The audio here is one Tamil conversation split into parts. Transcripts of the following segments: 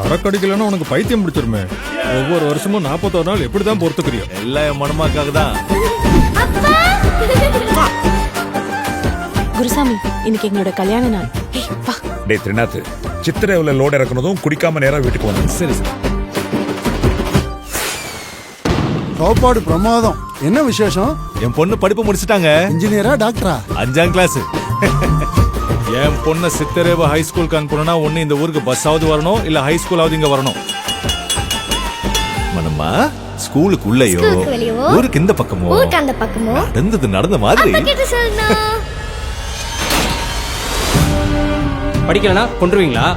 சரக்கடிக்கலன்னா உனக்கு பைத்தியம் பிடிச்சிருமே. ஒவ்வொரு வருஷமும் 41 நாள் எப்படிதான் பொறுத்துக்கிறியோ? எல்லாம் என் மனமாக்காக தான். குருசாமி, இன்னைக்கு எங்களோட கல்யாண நாள். வா. டேய் திரிநாத், சித்திரேவுல லோட் இறக்குனதும் குடிக்காம நேரா வீட்டுக்கு வந்து. சரி சார். சாப்பாடு பிரமாதம். என்ன விசேஷம்? என் பொண்ணு படிப்பு முடிச்சிட்டாங்க. இன்ஜினியரா டாக்டரா? 5ஆம் கிளாஸ். என் பொண்ணை சித்தரேவ ஹை ஸ்கூலுக்கு அனுப்பணும்னா ஒண்ணு இந்த ஊருக்கு பஸ்ஸாவது வரணும், இல்ல ஹை ஸ்கூலாவது இங்க வரணும். மனம்மா, ஸ்கூலுக்கு உள்ளேயோ ஊருக்கு இந்த பக்கமோ நடந்தது நடந்த மாதிரி. படிக்கலனா கொண்டுருவீங்களா?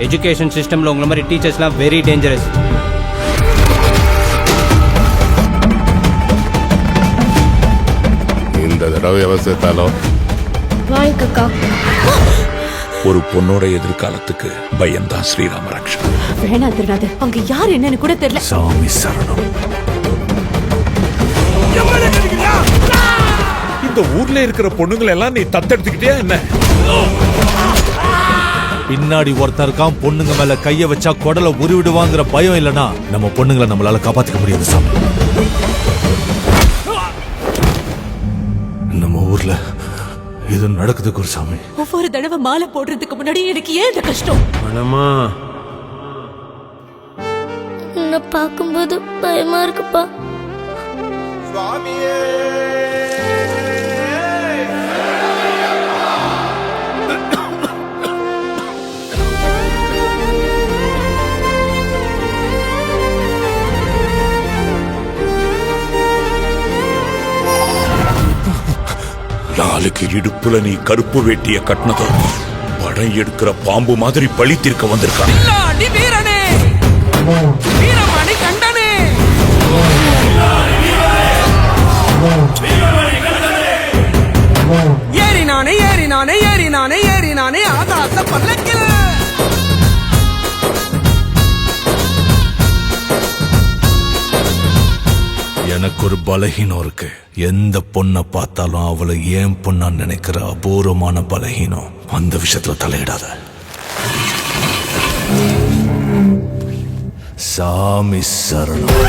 எஜுகேஷன் சிஸ்டம்ல உங்களை மாதிரி டீச்சர்ஸ்லாம் வெரி டேஞ்சரஸ். இந்த தடவை அவசியத்தாலும் ஒரு பொண்ணோட எதிர்காலத்துக்கு பயம்தான் ஸ்ரீராம ரக்ஷா. வேணா திருநாது, அவங்க யார் என்னன்னு கூட தெரியல. சாமி சரணம். இந்த ஊர்ல இருக்கிற பொண்ணுங்களை எல்லாம் நீ தத்தெடுத்துக்கிட்டே என்ன? பின்னாடி ஒருத்தர் இருக்கான், பொண்ணுங்க மேல கைய வச்சா குடலை உருவிடுவாங்கிற பயம் இல்லனா நம்ம பொண்ணுங்களை நம்மளால காப்பாத்திக்க முடியாது சாமி. நம்ம ஊர்ல இது நடக்குது குருசாமி. ஒவ்வொரு தடவை மாலை போடுறதுக்கு முன்னாடி எனக்கு ஏன் இந்த கஷ்டம்? மனமா, உன்னை பார்க்கும்போது பயமா இருக்குப்பா. நாளுக்கு இடுப்புல நீ கருப்பு வேட்டிய கட்டினதும் படம் எடுக்கிற பாம்பு மாதிரி பழித்திருக்க வந்திருக்கான். ஏறினானே ஏறினானே ஏறினானே ஏறினானே ஆகாச பல்லக்கில். எனக்கு ஒரு பலகீனம் இருக்கு. எந்த பொண்ணை பார்த்தாலும் அவளை ஏன் பொண்ணா நினைக்கிற அபூர்வமான பலகீனம். அந்த விஷயத்துல தலையிடாத சாமி சரணம்.